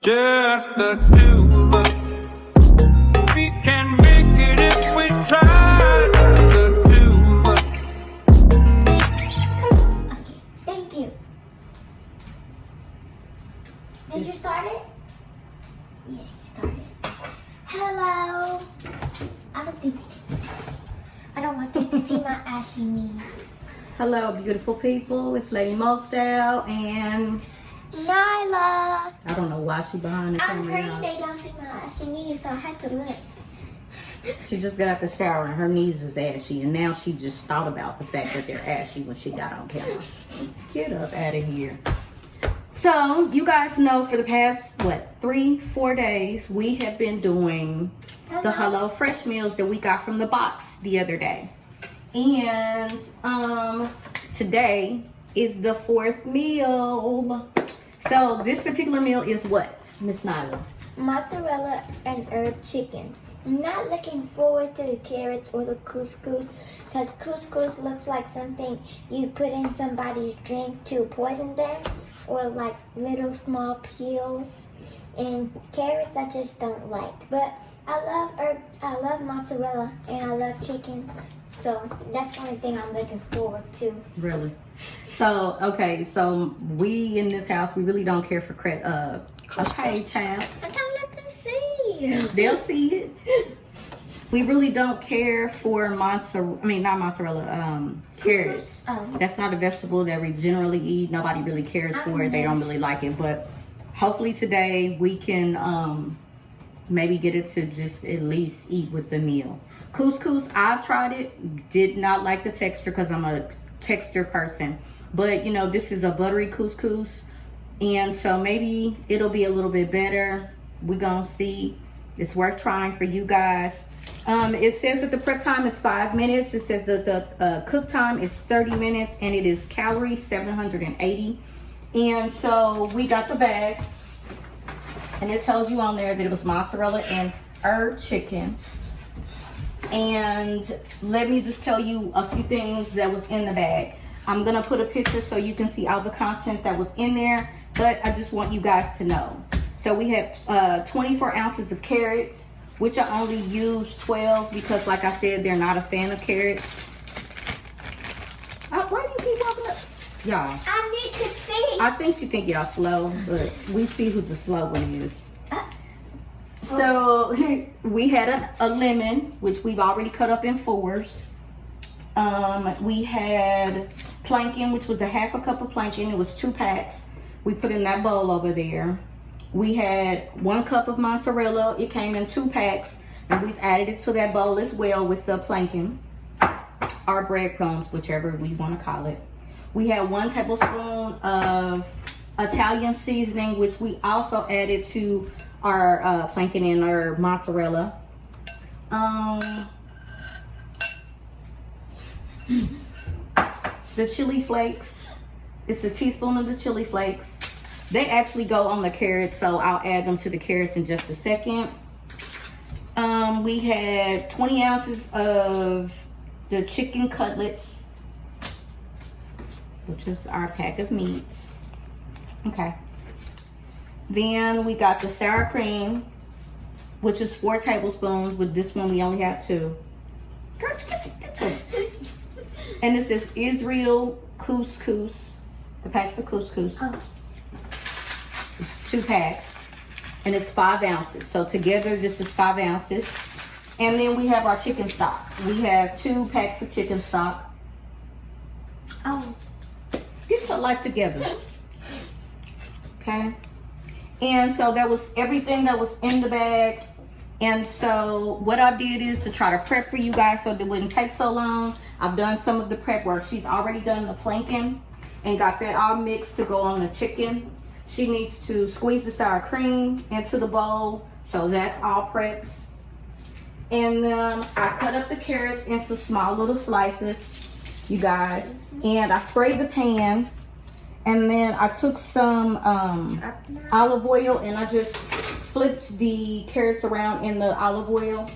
Just the two of us. We can make it if we try. The two of us. Okay, thank you. Did you start it? Yeah, you started. Hello. I don't think they can see. I don't want them to see my ashy knees. Hello, beautiful people. It's Lady Mostyle and Nyla. I don't know why she behind the I'm camera afraid now. they don't see my ashy knees, so I had to look. She just got out the shower and her knees is ashy, and now she just thought about the fact that they're ashy when she got on camera. Get up out of here. So, you guys know for the past, 3-4 days, we have been doing the Hello Fresh meals that we got from the box the other day. And today is the 4th meal. So this particular meal is what, Miss Nyla? Mozzarella and herb chicken. I'm not looking forward to the carrots or the couscous, because couscous looks like something you put in somebody's drink to poison them, or like little small peels. And carrots I just don't like. But I love mozzarella and I love chicken. So that's the only thing I'm looking forward to. Really? So, okay, so we in this house, we really don't care for okay, child. I'm trying to let them see. They'll see it. We really don't care for not mozzarella, carrots. Oh. That's not a vegetable that we generally eat. Nobody really cares for it. They don't really like it. But hopefully today we can maybe get it to just at least eat with the meal. Couscous, I've tried it. Did not like the texture because I'm a texture person. But, you know, this is a buttery couscous. And so maybe it'll be a little bit better. We're going to see. It's worth trying for you guys. It says that the prep time is 5 minutes. It says that the cook time is 30 minutes. And it is calories 780. And so we got the bag. And it tells you on there that it was mozzarella and herb chicken. And let me just tell you a few things that was in the bag. I'm gonna put a picture so you can see all the contents that was in there, but I just want you guys to know. So we have 24 ounces of carrots, which I only use 12 because, like I said, they're not a fan of carrots. Why do you keep walking up? Y'all. I need to see. I think she think y'all slow, but we see who the slow one is. So we had a lemon, which we've already cut up in 4s. We had plantain, which was a 1/2 cup of plantain. It was 2 packs. We put in that bowl over there. We had 1 cup of mozzarella. It came in 2 packs, and we've added it to that bowl as well with the plantain, or breadcrumbs, whichever we want to call it. We had 1 tablespoon of Italian seasoning, which we also added to our plantain and our mozzarella. The chili flakes. It's a teaspoon of the chili flakes. They actually go on the carrots, so I'll add them to the carrots in just a second. We had 20 ounces of the chicken cutlets, which is our pack of meats. Okay. Then we got the sour cream, which is 4 tablespoons. With this one, we only have 2. And this is Israel couscous, the packs of couscous. Oh. It's 2 packs, and it's 5 ounces. So together, this is 5 ounces. And then we have our chicken stock. We have 2 packs of chicken stock. Oh. Get your life together. Okay. And so that was everything that was in the bag. And so what I did is to try to prep for you guys so that it wouldn't take so long. I've done some of the prep work. She's already done the plantain and got that all mixed to go on the chicken. She needs to squeeze the sour cream into the bowl. So that's all prepped. And then I cut up the carrots into small little slices, you guys. And I sprayed the pan. And then I took some olive oil and I just flipped the carrots around in the olive oil.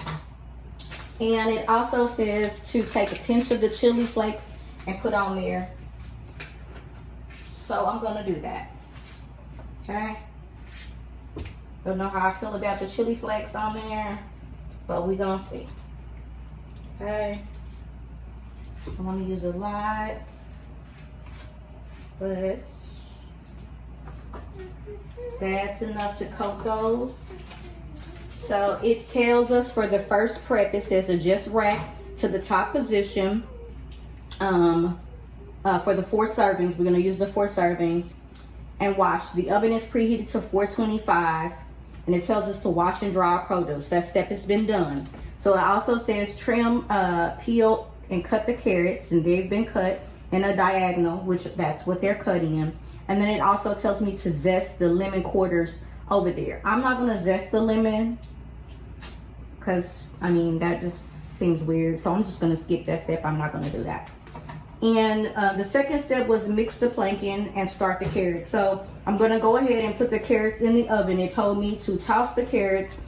And it also says to take a pinch of the chili flakes and put on there. So I'm gonna do that. Okay. Don't know how I feel about the chili flakes on there, but we gonna see. Okay. I want to use a lot, but that's enough to coat those. So it tells us for the first prep, it says adjust rack to the top position. For the 4 servings, we're gonna use the 4 servings and wash. The oven is preheated to 425, and it tells us to wash and dry our produce. That step has been done. So it also says trim, peel, and cut the carrots, and they've been cut in a diagonal, which that's what they're cut in. And then it also tells me to zest the lemon quarters over there. I'm not gonna zest the lemon because I mean that just seems weird, so I'm just gonna skip that step. I'm not gonna do that. And the second step was mix the planking and start the carrots. So I'm gonna go ahead and put the carrots in the oven. It told me to toss the carrots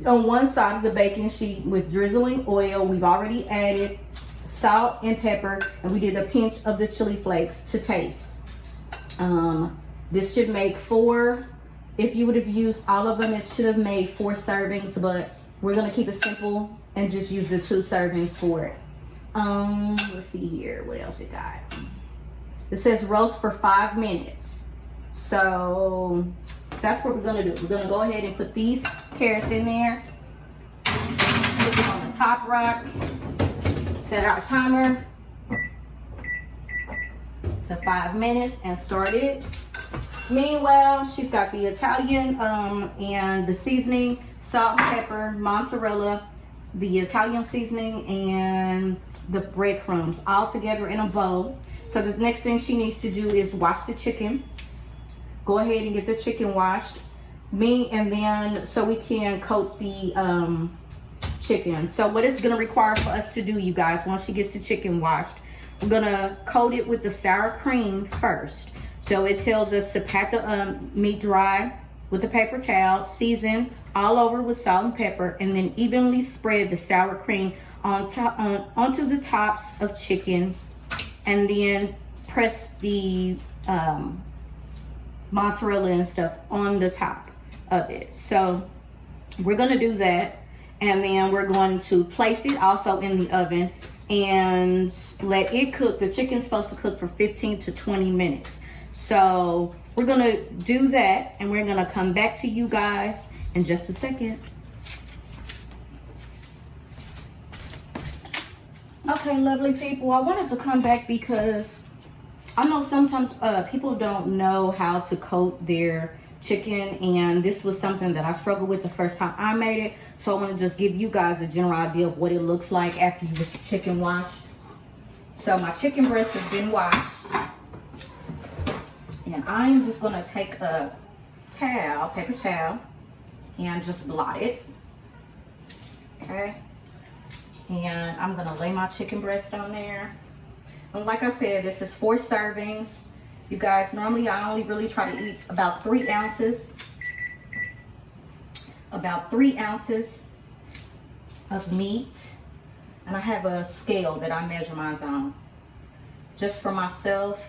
on one side of the baking sheet with drizzling oil. We've already added salt and pepper, and we did a pinch of the chili flakes to taste. This should make 4. If you would have used all of them, it should have made 4 servings, but we're gonna keep it simple and just use the 2 servings for it. Let's see here, what else it got? It says roast for 5 minutes. So that's what we're gonna do. We're gonna go ahead and put these carrots in there, put them on the top rack, set our timer to 5 minutes and start it. Meanwhile, she's got the Italian and the seasoning, salt and pepper, mozzarella, the Italian seasoning, and the breadcrumbs all together in a bowl. So the next thing she needs to do is wash the chicken. Go ahead and get the chicken washed. And then so we can coat the chicken. So what it's gonna require for us to do, you guys, once she gets the chicken washed, we're gonna coat it with the sour cream first. So it tells us to pat the meat dry with a paper towel, season all over with salt and pepper, and then evenly spread the sour cream onto the tops of chicken, and then press the mozzarella and stuff on the top of it. So we're gonna do that, and then we're going to place it also in the oven and let it cook. The chicken's supposed to cook for 15 to 20 minutes. So we're gonna do that, and we're gonna come back to you guys in just a second. Okay, lovely people, I wanted to come back because I know sometimes people don't know how to coat their chicken, and this was something that I struggled with the first time I made it. So I want to just give you guys a general idea of what it looks like after you get your chicken washed. So my chicken breast has been washed, and I'm just going to take a towel, paper towel, and just blot it. Okay. And I'm gonna lay my chicken breast on there. And like I said, this is 4 servings. You guys, normally I only really try to eat about 3 ounces. About 3 ounces of meat. And I have a scale that I measure mine on. Just for myself.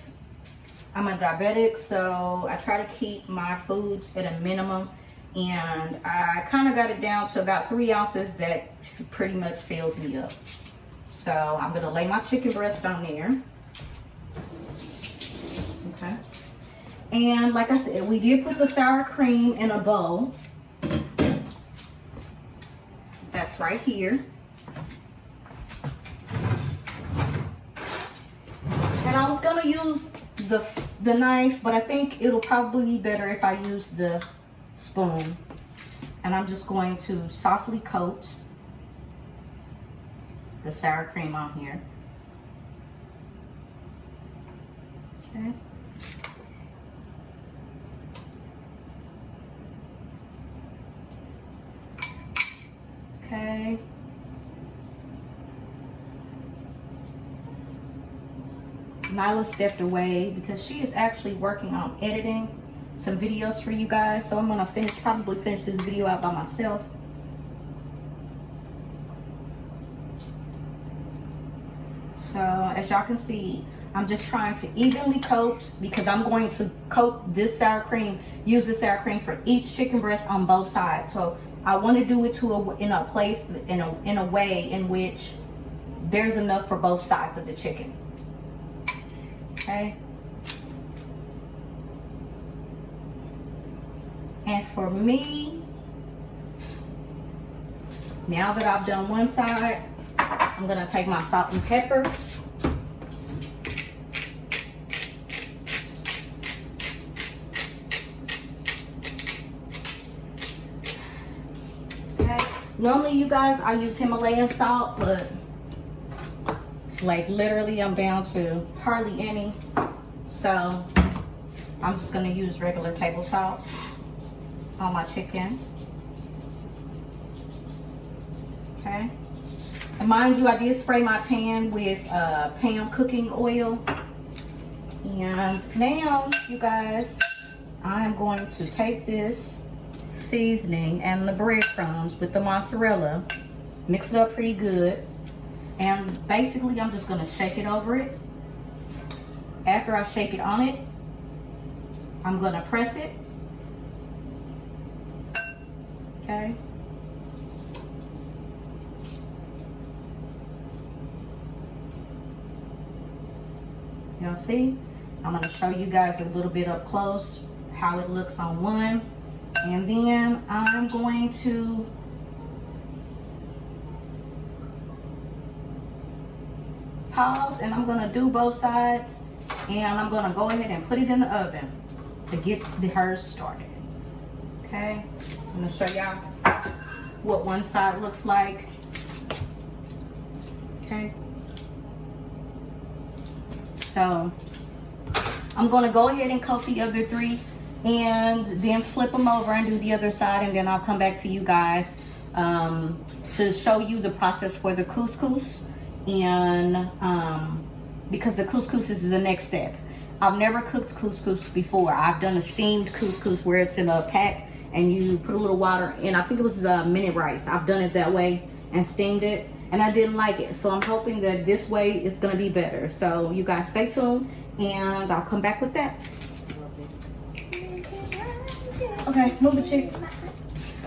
I'm a diabetic, so I try to keep my foods at a minimum. And I kind of got it down to about 3 ounces. That pretty much fills me up. So I'm gonna lay my chicken breast on there. Okay. And like I said, we did put the sour cream in a bowl. That's right here. And I was gonna use the knife, but I think it'll probably be better if I use the spoon. And I'm just going to softly coat the sour cream on here. Okay. Okay. Nyla stepped away because she is actually working on editing some videos for you guys, so I'm gonna probably finish this video out by myself. So as y'all can see, I'm just trying to evenly coat because I'm going to coat this sour cream, use the sour cream for each chicken breast on both sides. So I want to do it in a way in which there's enough for both sides of the chicken. Okay. And for me, now that I've done one side, I'm gonna take my salt and pepper. Okay. Normally, you guys, I use Himalayan salt, but like literally I'm down to hardly any. So I'm just gonna use regular table salt on my chicken. Okay. And mind you, I did spray my pan with pan cooking oil. And now, you guys, I am going to take this seasoning and the breadcrumbs with the mozzarella, mix it up pretty good, and basically I'm just gonna shake it over it. After I shake it on it, I'm gonna press it. Okay. Y'all see? I'm gonna show you guys a little bit up close how it looks on one. And then I'm going to pause and I'm gonna do both sides, and I'm gonna go ahead and put it in the oven to get hers started. Okay, I'm gonna show y'all what one side looks like. Okay, so I'm gonna go ahead and coat the other three and then flip them over and do the other side, and then I'll come back to you guys to show you the process for the couscous. And because the couscous is the next step. I've never cooked couscous before. I've done a steamed couscous where it's in a pack and you put a little water in. I think it was minute rice. I've done it that way and steamed it, and I didn't like it. So I'm hoping that this way it's gonna be better. So you guys stay tuned and I'll come back with that. Okay, move it, chick.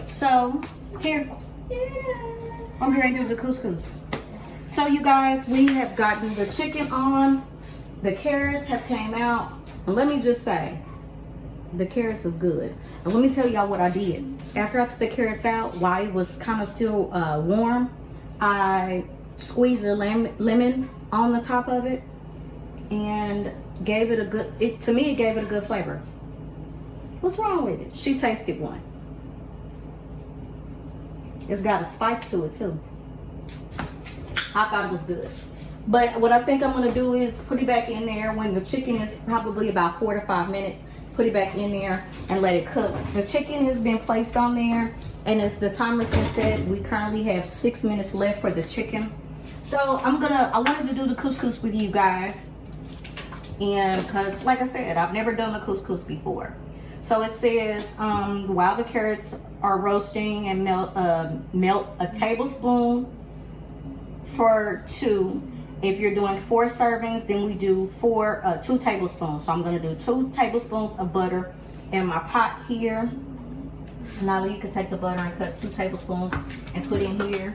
So here, I'm getting ready to do the couscous. So you guys, we have gotten the chicken on. The carrots have came out. And let me just say, the carrots is good. And let me tell y'all what I did. After I took the carrots out, while it was kind of still warm, I squeezed the lemon on the top of it and gave it a good, to me it gave it a good flavor. What's wrong with it? She tasted one. It's got a spice to it too. I thought it was good. But what I think I'm gonna do is put it back in there when the chicken is probably about 4 to 5 minutes. Put it back in there and let it cook. The chicken has been placed on there, and as the timer's been set, we currently have 6 minutes left for the chicken. So I wanted to do the couscous with you guys, and because like I said, I've never done a couscous before. So it says while the carrots are roasting, and melt a tablespoon for 2. If you're doing 4 servings, then we do 2 tablespoons. So I'm gonna do 2 tablespoons of butter in my pot here. Now you can take the butter and cut 2 tablespoons and put in here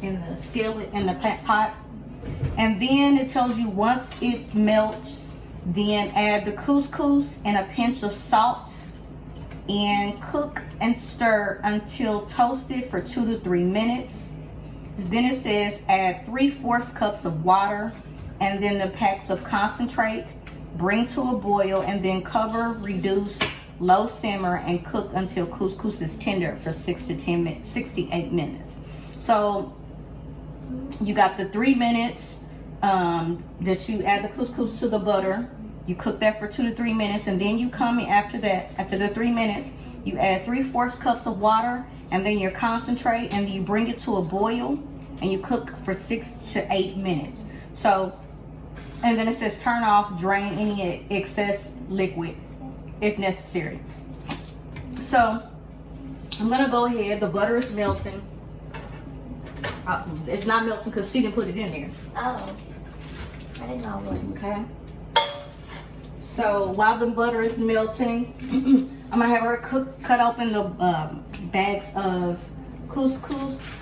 in the skillet, in the pot. And then it tells you once it melts, then add the couscous and a pinch of salt and cook and stir until toasted for 2 to 3 minutes. Then it says add 3/4 cups of water and then the paks of concentrate. Bring to a boil and then cover, reduce, low simmer, and cook until couscous is tender for 6 to 8 minutes. So you got the 3 minutes that you add the couscous to the butter. You cook that for 2 to 3 minutes, and then you come in after that. After the 3 minutes, you add 3/4 cups of water and then your concentrate, and then you bring it to a boil and you cook for 6 to 8 minutes. So, and then it says turn off, drain any excess liquid if necessary. So I'm gonna go ahead, the butter is melting. It's not melting because she didn't put it in there. Oh. I didn't know it was. Okay. So while the butter is melting, I'm gonna have her cut open the bags of couscous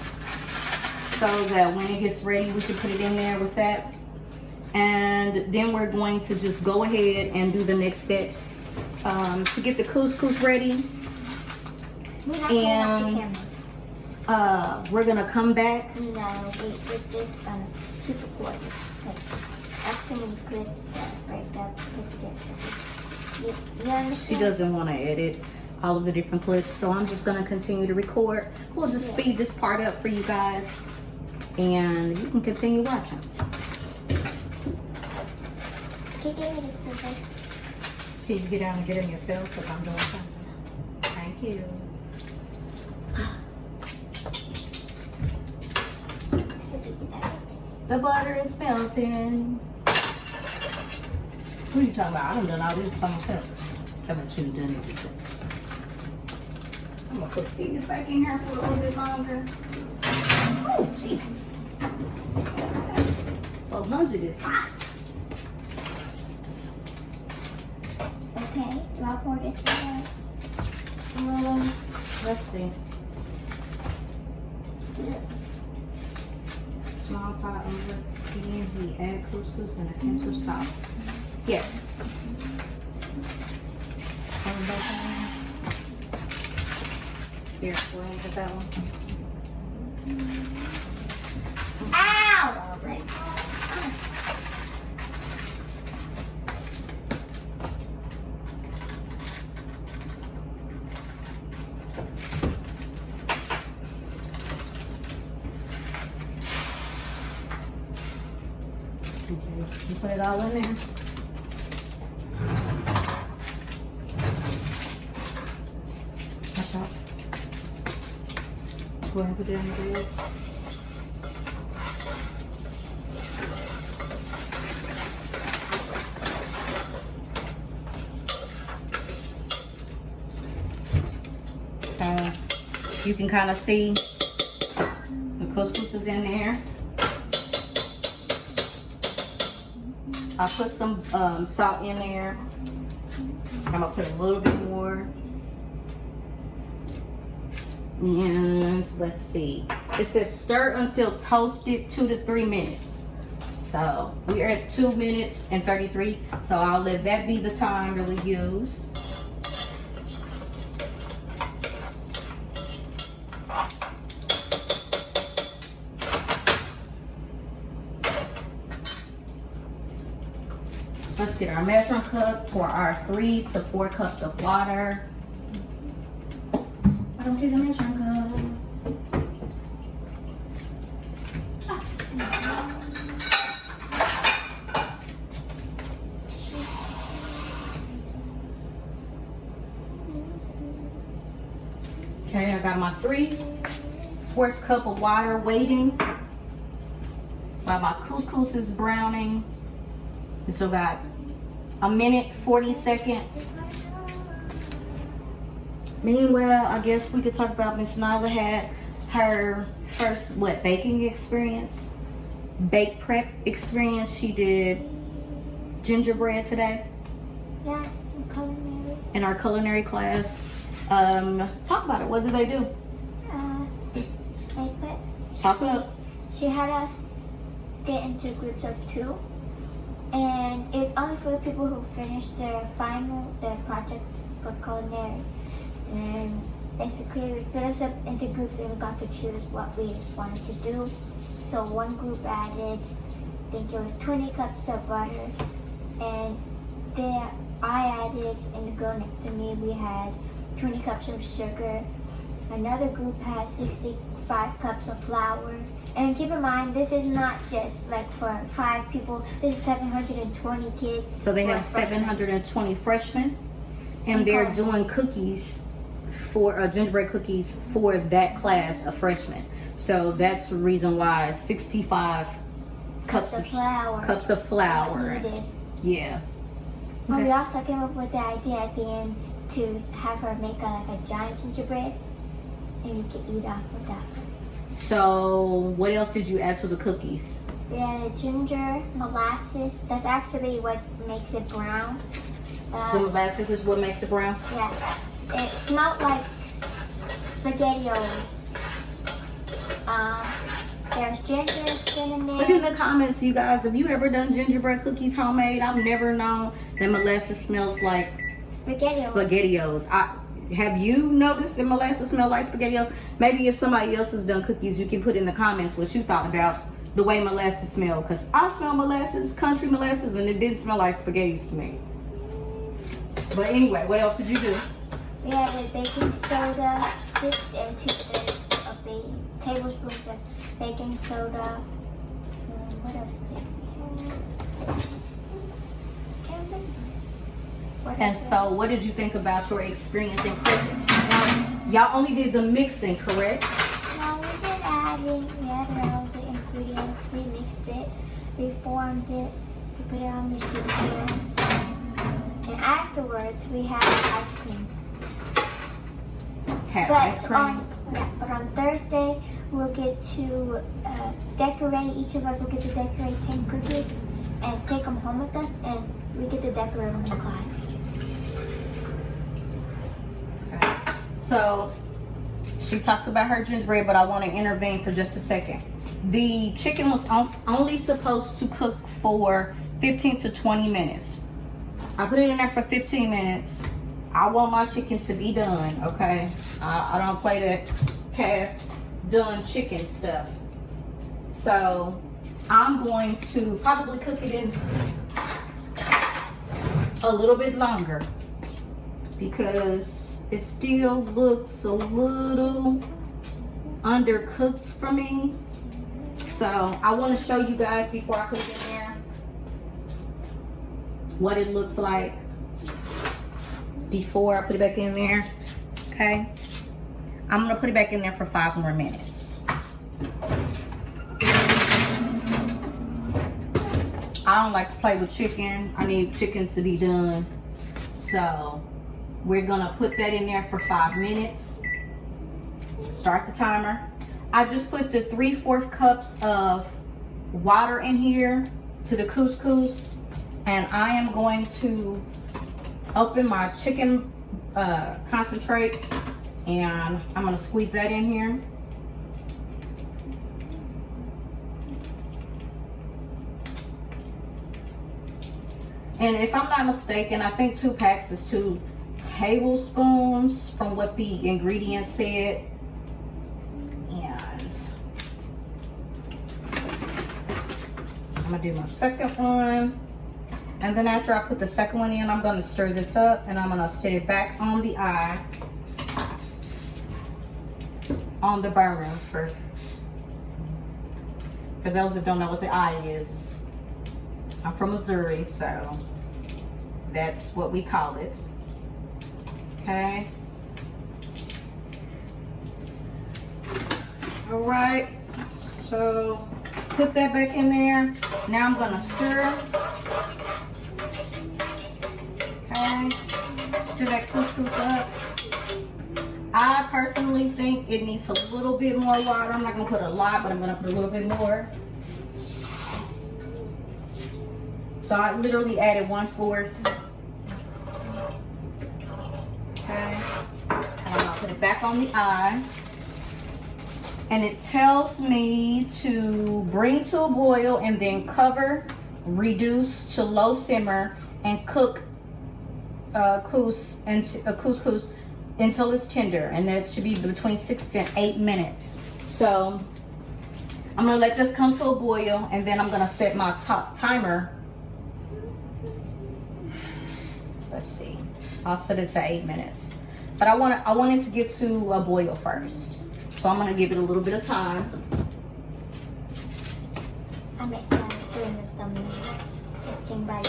so that when it gets ready, we can put it in there with that. And then we're going to just go ahead and do the next steps to get the couscous ready. And we're gonna come back. No, we're just gonna keep recording. That's too many clips that break up. You understand? She doesn't want to edit all of the different clips, so I'm just gonna continue to record. We'll just speed this part up for you guys, and you can continue watching. Can you give me the scissors? Can you get down and get in yourself because I'm doing something? Thank you. The butter is melting. Who are you talking about? I done done all this by myself. Tell me I should have done everything. I'm gonna put these back in here for a little bit longer. Oh, Jesus. Well, lunch it is hot. Okay, do I pour this in? Let's see. Small pot over pan, we add couscous and a pinch of salt. Yes. Here, we'll end with that one. Ow! You put it all in there. Watch out. Go ahead and put it in the bread. So you can kind of see the couscous is in there. I put some salt in there. I'm gonna put a little bit more. And let's see. It says stir until toasted 2 to 3 minutes. So we are at 2 minutes and 33. So I'll let that be the time that we use. Let's get our measuring cup for our 3 to 4 cups of water. I don't see the measuring cup. Okay, I got my 3/4 cup of water waiting while my couscous is browning. We still got 1 minute 40 seconds. Meanwhile, I guess we could talk about Miss Nyla had her first baking experience, bake prep experience. She did gingerbread today. Yeah, culinary. In our culinary class. Talk about it. What did they do? Bake prep. Talk up. She had us get into groups of 2. And it's only for the people who finished their project for culinary. And basically, we put us up into groups and we got to choose what we wanted to do. So one group added, I think it was 20 cups of butter. And then I added, and the girl next to me, we had 20 cups of sugar. Another group had 65 cups of flour. And keep in mind, this is not just like for 5 people. This is 720 kids. So they have 720 freshmen, and they're doing cookies for gingerbread cookies for that class of freshmen. So that's the reason why 65 cups of flour. Cups of flour. Yeah. Okay. We also came up with the idea at the end to have her make a giant gingerbread, and you can eat off of that. So what else did you add to the cookies? We added ginger, molasses. That's actually what makes it brown. The molasses is what makes it brown? Yeah. It smelled like SpaghettiOs. There's ginger, cinnamon. Put in the comments, you guys, have you ever done gingerbread cookies homemade? I've never known that molasses smells like SpaghettiOs. Have you noticed that molasses smell like SpaghettiOs? Maybe if somebody else has done cookies, you can put in the comments what you thought about the way molasses smell. Because I smell molasses, country molasses, and it didn't smell like spaghettis to me. But anyway, what else did you do? We added baking soda, 6 and 2/3 of tablespoons of baking soda. What else did we have? And so, what did you think about your experience in cooking? Y'all only did the mixing, correct? No, we added all the ingredients. We mixed it, we formed it, we put it on the sheet pans. And afterwards, we had ice cream. But on Thursday, we'll get to decorate. Each of us will get to decorate 10 cookies and take them home with us, and we get to decorate them in class. Okay. So, she talked about her gingerbread, but I want to intervene for just a second. The chicken was only supposed to cook for 15 to 20 minutes. I put it in there for 15 minutes. I want my chicken to be done, okay? I don't play that half done chicken stuff. So I'm going to probably cook it in a little bit longer because it still looks a little undercooked for me. So I want to show you guys before I put it in there what it looks like before I put it back in there. Okay, I'm gonna put it back in there for 5 more minutes. I don't like to play with chicken. I need chicken to be done. So we're gonna put that in there for 5 minutes. Start the timer. I just put the 3/4 cups of water in here to the couscous, and I am going to open my chicken concentrate, and I'm gonna squeeze that in here. And if I'm not mistaken, I think 2 paks is 2 tablespoons from what the ingredients said. And I'm gonna do my second one. And then after I put the second one in, I'm gonna stir this up and I'm gonna set it back on the eye, on the burner. For those that don't know what the eye is, I'm from Missouri, so that's what we call it. Okay. All right, so put that back in there. Now I'm gonna stir. Okay, stir that couscous up. I personally think it needs a little bit more water. I'm not gonna put a lot, but I'm gonna put a little bit more. So I literally added 1/4. Okay, and I'm gonna put it back on the eye. And it tells me to bring to a boil and then cover, reduce to low simmer, and cook couscous until it's tender, and that should be between 6 and 8 minutes. So I'm gonna let this come to a boil, and then I'm gonna set my timer. Let's see, I'll set it to 8 minutes, but I want it to get to a boil first. So I'm gonna give it a little bit of time. I'm doing the thumbnails.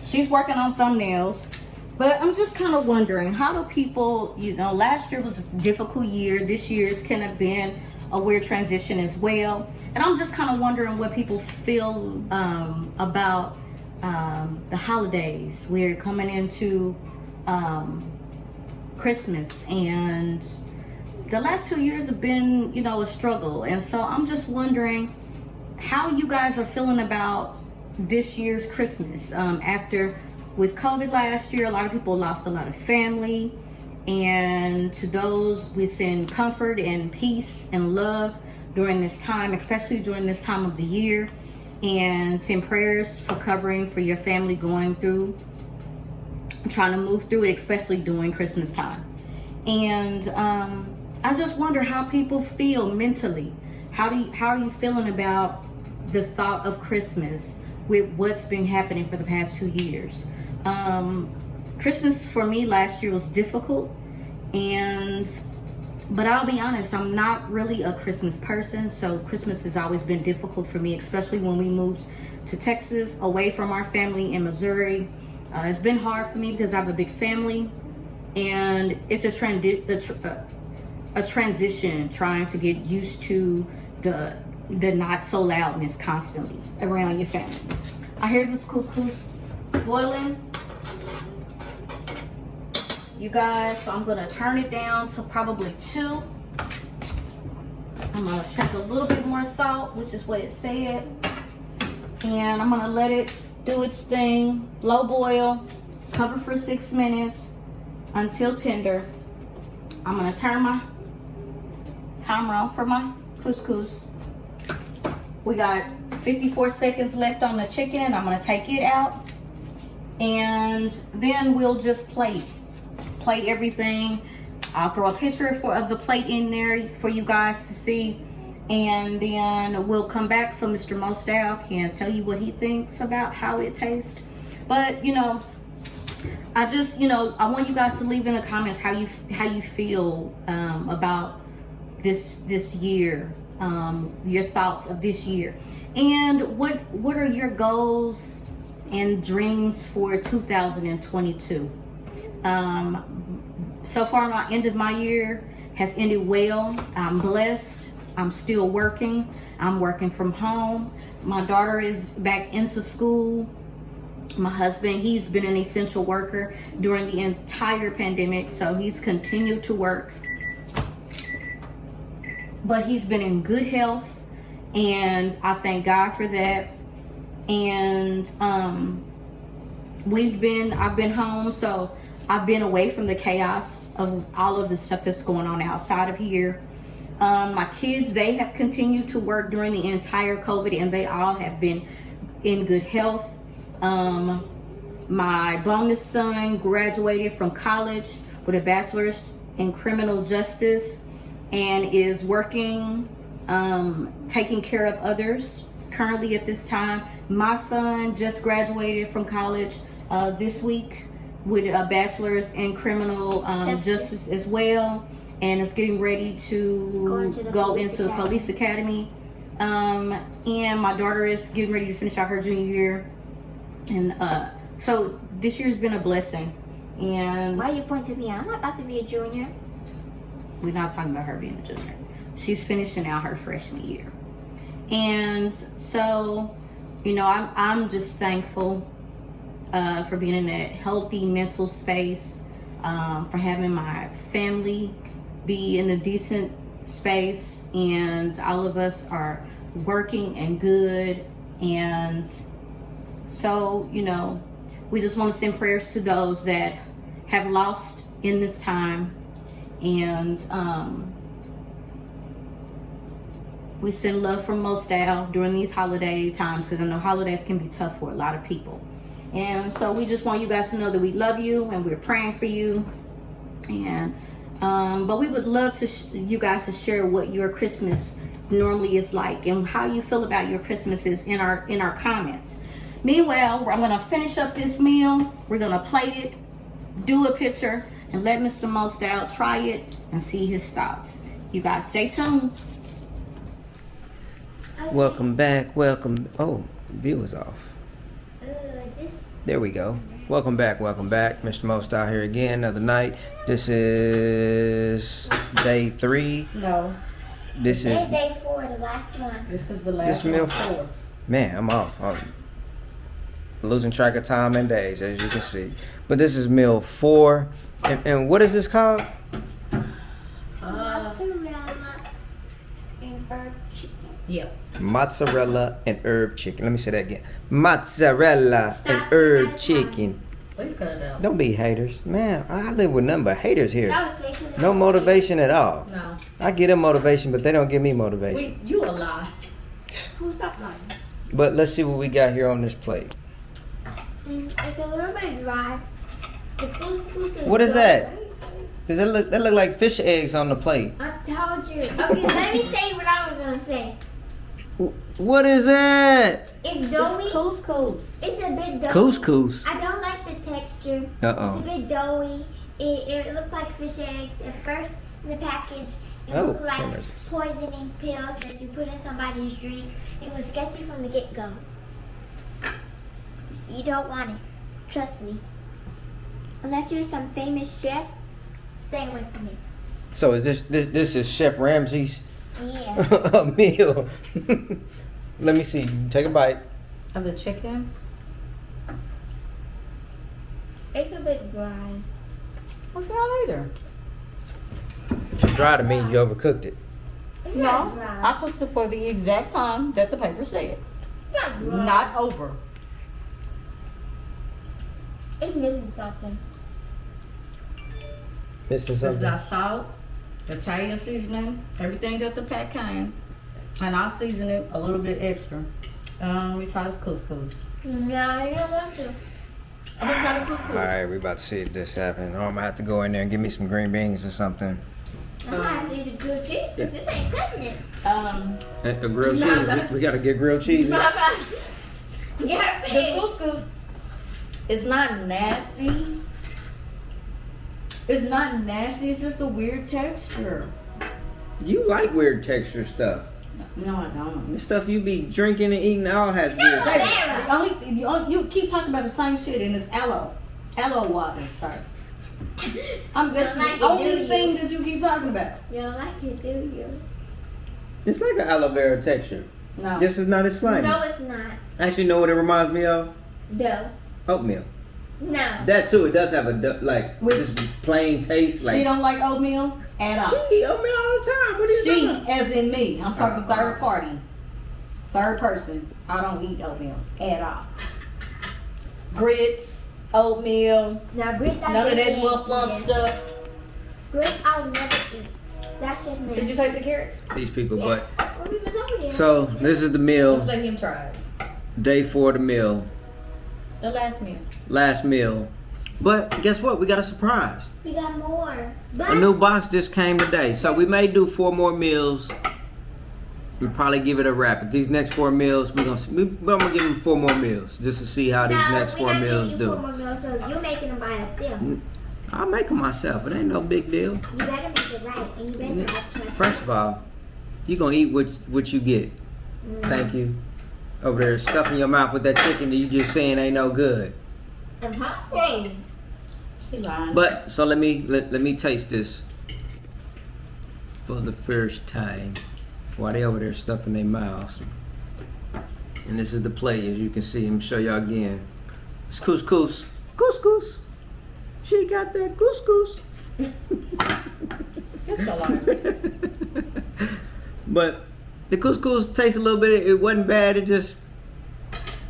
She's working on thumbnails, but I'm just kind of wondering, how do people, last year was a difficult year. This year's kind of been a weird transition as well. And I'm just kind of wondering what people feel about the holidays. We're coming into Christmas, and the last 2 years have been, you know, a struggle. And so I'm just wondering how you guys are feeling about this year's Christmas. After with COVID last year, a lot of people lost a lot of family. And to those, we send comfort and peace and love during this time, especially during this time of the year. And send prayers for covering for your family going through, trying to move through it, especially during Christmas time. And I just wonder how people feel mentally. How are you feeling about the thought of Christmas with what's been happening for the past 2 years? Christmas for me last year was difficult, but I'll be honest, I'm not really a Christmas person, so Christmas has always been difficult for me, especially when we moved to Texas, away from our family in Missouri. It's been hard for me because I have a big family, and it's a transition trying to get used to the not so loudness constantly around your family. I hear this couscous boiling, you guys, so I'm gonna turn it down to probably 2. I'm gonna check a little bit more salt, which is what it said, and I'm gonna let it do its thing. Low boil, cover for 6 minutes until tender. I'm gonna turn my timer on for my couscous. We got 54 seconds left on the chicken. I'm gonna take it out, and then we'll just plate everything. I'll throw a picture of the plate in there for you guys to see, and then we'll come back so Mr. Mostyle can tell you what he thinks about how it tastes. But you know, I just, you know, I want you guys to leave in the comments how you feel about this year, your thoughts of this year, and what are your goals and dreams for 2022. So far, my end of my year has ended well. I'm blessed. I'm still working. I'm working from home. My daughter is back into school. My husband, he's been an essential worker during the entire pandemic, so he's continued to work. But he's been in good health, and I thank God for that. And I've been home, so I've been away from the chaos of all of the stuff that's going on outside of here. My kids, they have continued to work during the entire COVID, and they all have been in good health. My bonus son graduated from college with a bachelor's in criminal justice and is working, taking care of others currently at this time. My son just graduated from college this week with a bachelor's in criminal justice as well, and is getting ready to go into the police academy. And my daughter is getting ready to finish out her junior year. And so this year's been a blessing. And why you point to me? I'm about to be a junior. We're not talking about her being a junior. She's finishing out her freshman year. And so, you know, I'm just thankful for being in that healthy mental space, for having my family be in a decent space, and all of us are working and good. And so, you know, we just want to send prayers to those that have lost in this time. And we send love from Mostyle during these holiday times, because I know holidays can be tough for a lot of people. And so we just want you guys to know that we love you and we're praying for you. And but we would love to you guys to share what your Christmas normally is like and how you feel about your Christmases in our comments. Meanwhile, I'm gonna finish up this meal. We're gonna plate it, do a picture, and let Mr. Mostyle try it and see his thoughts. You guys stay tuned. Welcome back. Welcome. Oh, view is off. There we go. Welcome back. Welcome back. Mr. Mostyle here again. Another night. This is day 3. No. This is day 4, the last one. This is the last meal. one. Man, I'm off. I'm losing track of time and days, as you can see. But this is meal 4. And what is this called? Mozzarella. Yep. Mozzarella and herb chicken. Let me say that again. Mozzarella Stop and herb that. chicken. Please cut it out. Don't be haters. Man, I live with nothing but haters here. That was making No motivation at all. No. I give them motivation, but they don't give me motivation. You a lie. Who stopped lying? But let's see what we got here on this plate. It's a little bit dry. The couscous is What is good. that? Does that look like fish eggs on the plate? I told you. Okay, let me say what I was gonna say. What is that? It's doughy. It's couscous. It's a bit doughy. Couscous. I don't like the texture. Uh-oh. It's a bit doughy. It looks like fish eggs. At first, in the package, it Oh, looked like cameras. poisoning pills that you put in somebody's drink. It was sketchy from the get-go. You don't want it. Trust me. Unless you're some famous chef, stay away from it. So is this is Chef Ramsay's Yeah. a meal? Let me see. Take a bite. Of the chicken? It's a bit dry. What's not either? Dry to means you overcooked it. It's No. not dry. I cooked it for the exact time that the paper said. It's not dry. Not over. It's missing something. Missing It's something. got salt, Italian seasoning, everything that the pack can. And I'll season it a little bit extra. We try this couscous. No, you don't want to. I'm gonna try the couscous. All right, we about to see if this happen. Or I'm gonna have to go in there and give me some green beans or something. I'm gonna have to eat a grilled cheese because this ain't cutting it. A grilled cheese. We gotta get grilled cheese. Yeah, The babe. couscous is not nasty. It's not nasty. It's just a weird texture. You like weird texture stuff. No, I don't. The stuff you be drinking and eating all has weird Hey, texture. you keep talking about the same shit, and it's aloe water. Sorry, that's Don't like the it, only do you? thing that you keep talking about. You don't like it, do you? It's like an aloe vera texture. No, This is not as slimy. No, it's not. Actually, know what it reminds me of? Dough. Oatmeal. No. That too. It does have a just plain taste. she Like don't like oatmeal at all. she eat oatmeal all the time. What are you She, talking? as in me, I'm talking third party, third person. I don't eat oatmeal at all. Grits, oatmeal, Now, grits I none of that can't lump eat. stuff. Grits I'll never eat. That's just nasty. Did you taste the carrots? These people, Yeah. but Well, we was over there. so this is the meal. Let's let him try it. Day 4 of the meal. The last meal. Last meal. But guess what? We got a surprise. We got more. But A new box just came today. So we may do 4 more meals. We'll probably give it a wrap. But these next 4 meals, I'm gonna give them 4 more meals just to see how these next 4 meals do. 4 do. more meals, so you're making them by yourself. I'll make them myself. It ain't no big deal. You better make it right, and you better not trust First of all, you gonna eat what you get. Thank you. Over there stuffing your mouth with that chicken that you just saying ain't no good. I'm hungry. She lying. But so let me taste this for the first time while they over there stuffing their mouths. And this is the plate, as you can see. I'm show y'all again. It's couscous. Couscous. She got that couscous. You're so lying. But the couscous tastes a little bit. It wasn't bad. It's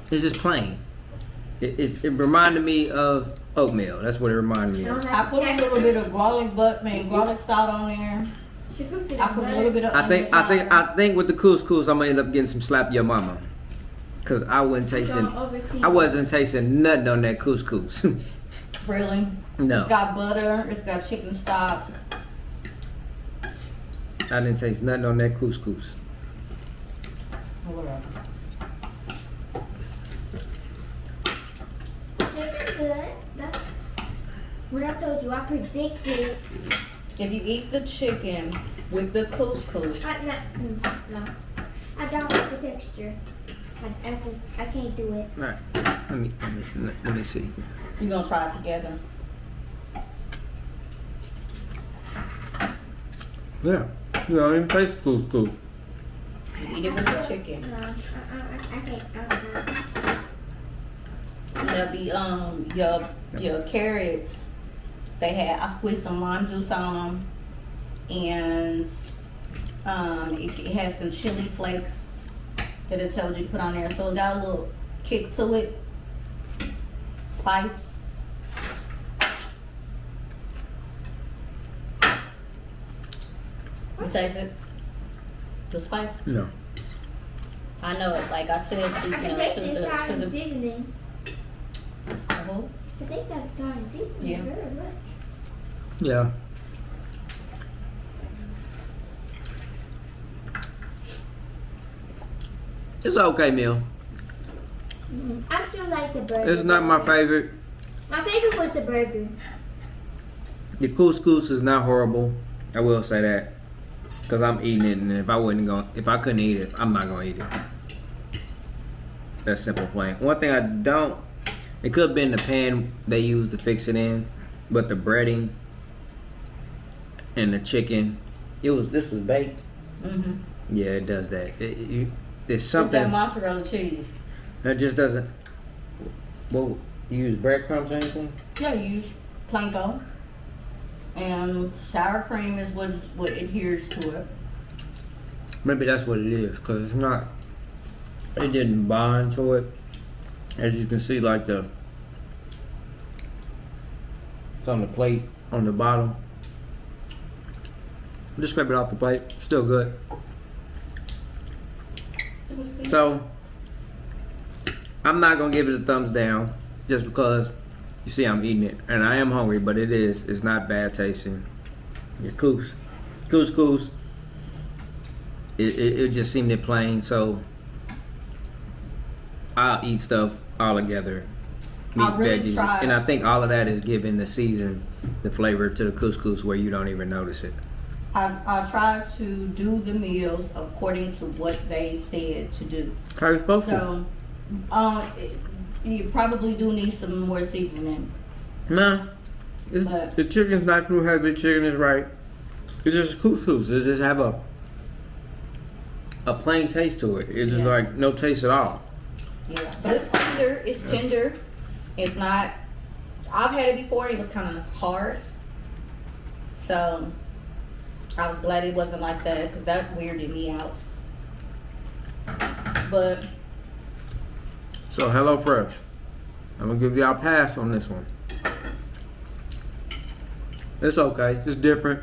just plain. It reminded me of oatmeal. That's what it reminded me of. I put a little bit of garlic salt on there. She cooked it. I put a little bit of I think with the couscous, I'm gonna end up getting some slap your mama. Cause I wasn't tasting nothing on that couscous. Really? No. It's got butter. It's got chicken stock. I didn't taste nothing on that couscous. Or whatever. Chicken's good. That's what I told you. I predicted. If you eat the chicken with the couscous, No. I don't like the texture. I can't do it. All right. Let me see. you're gonna try it together. Yeah. You don't even taste couscous. Eat it with the chicken. No, I can't. There'll be your carrots. I squeezed some lime juice on them, and it has some chili flakes that it tells you to put on there. So it's got a little kick to it. Spice. You taste it? The spice? No. I know it. Like I said to, I you can know, taste to the the, sour to and the, seasoning. oh, I taste that sour and seasoning Yeah. very much. Yeah. It's an okay meal. I still like the burger. It's not my favorite. My favorite was the burger. The couscous is not horrible. I will say that, cause I'm eating it, and if I couldn't eat it, I'm not gonna eat it. That's simple plain. One thing I don't, it could have been the pan they used to fix it in, but the breading and the chicken, this was baked. mm-hmm. Yeah, it does that. There's It's something that mozzarella cheese. that just doesn't. Well, you use breadcrumbs or anything? Yeah, you use Panko. And sour cream is what adheres to it. Maybe that's what it is, cause it's not. It didn't bond to it. As you can see, like it's on the plate on the bottom. Just scrape it off the plate. Still good. So I'm not gonna give it a thumbs down just because you see I'm eating it and I am hungry, but it's not bad tasting. It's couscous. It just seemed it plain, so I'll eat stuff all together. Meat, I really veggies, tried. and I think all of that is giving the season, the flavor to the couscous where you don't even notice it. I tried to do the meals according to what they said to do. How you supposed to? So, you probably do need some more seasoning. Nah, But- the chicken's not too heavy. The chicken is right. It's just couscous. It just have a plain taste to it. It's just Yeah. like no taste at all. Yeah, but it's tender. It's tender. It's not. I've had it before. It was kind of hard. So I was glad it wasn't like that because that weirded me out. But So HelloFresh, I'm gonna give y'all a pass on this one. It's okay. It's different.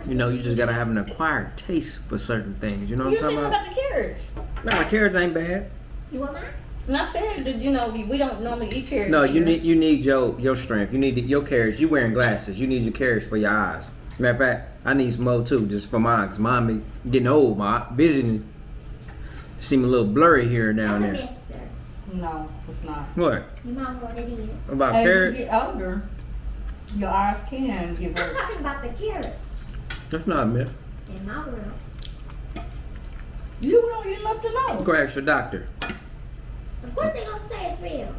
You know, you just gotta have an acquired taste for certain things. You know what you I'm said talking about? about the carrots. Nah, carrots ain't bad. You want mine? And I said that we don't normally eat carrots. No, here. you need your strength. You need your carrots. You wearing glasses. You need your carrots for your eyes. Matter of fact, I need some more too, just for mine. Cause mine be getting old. My vision seem a little blurry here and down That's a there. mixer. No, it's not. What Your mom what it is. about As carrots? you get older, your eyes can get I'm worse. talking about the carrots That's not a myth. in my world. You don't even have to know. Go ask your doctor. Of course they gonna say it's real.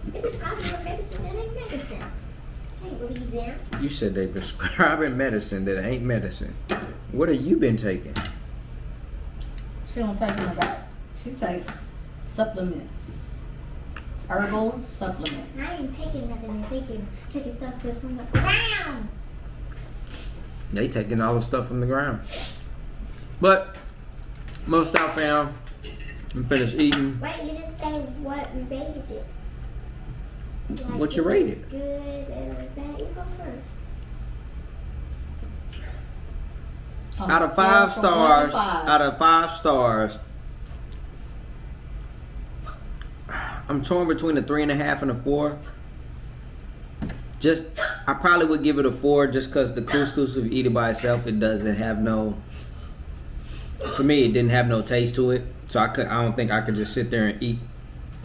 They prescribe you medicine that ain't medicine. I ain't believe them. You said they prescribing medicine that ain't medicine. What have you been taking? She don't take them back. She takes supplements. Herbal supplements. I ain't taking nothing. They're taking stuff just from the ground. They taking all the stuff from the ground. But Mostylefam, I'm finished eating. Wait, you didn't say what we rated it. Like, What you if rated? it's good and like that. You go first. On Out a of scale 5 from 1 to stars, 5. out of 5 stars, I'm torn between a 3.5 and a 4. I probably would give it a 4 just because the couscous, if you eat it by itself, it doesn't have no. For me, it didn't have no taste to it, so I don't think I could just sit there and eat.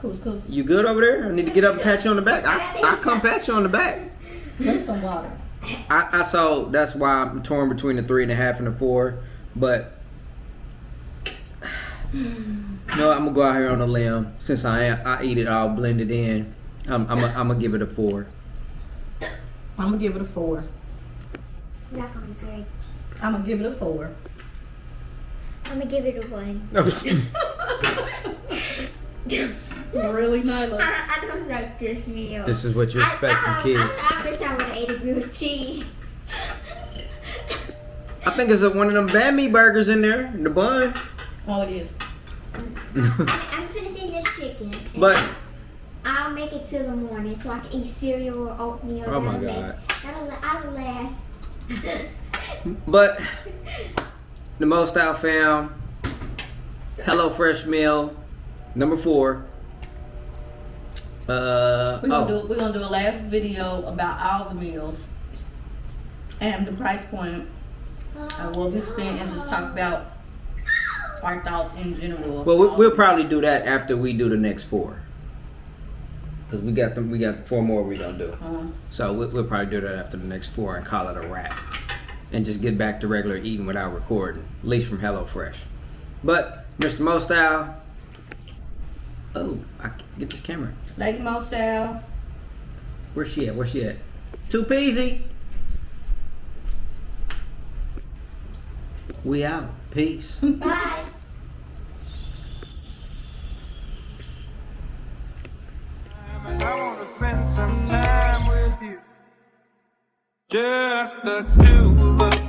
Couscous. You good over there? I need to get up and pat you on the back. I come pat you on the back. Drink some water. So that's why I'm torn between the 3.5 and the 4. But no, I'm gonna go out here on a limb since I eat it all blended in. I'm gonna give it a 4. I'm gonna give it a 4. Not gonna be great. I'm gonna give it a 4. I'm gonna give it a 1. Really, Nyla? I don't like this meal. This is what you expect from kids. I wish I would have ate a grilled cheese. I think it's one of them banh burgers in there, the bun. Oh, it is. I'm finishing this chicken. and But I'll make it till the morning so I can eat cereal or oatmeal. oh my That'll God. That'll last. But the Mostylefam Hello Fresh meal number 4. We're gonna do a last video about all the meals and the price point and what we spent, and just talk about our thoughts in general. Well, we'll probably do that after we do the next 4. Cause we got 4 more we gonna do. So we'll probably do that after the next 4 and call it a wrap, and just get back to regular eating without recording, at least from Hello Fresh. But Mr. Mostyle, oh, I can get this camera. Lady Mostyle. Where's she at? Too peasy. We out. Peace. Bye. And I wanna spend some time with you. Just the two of us.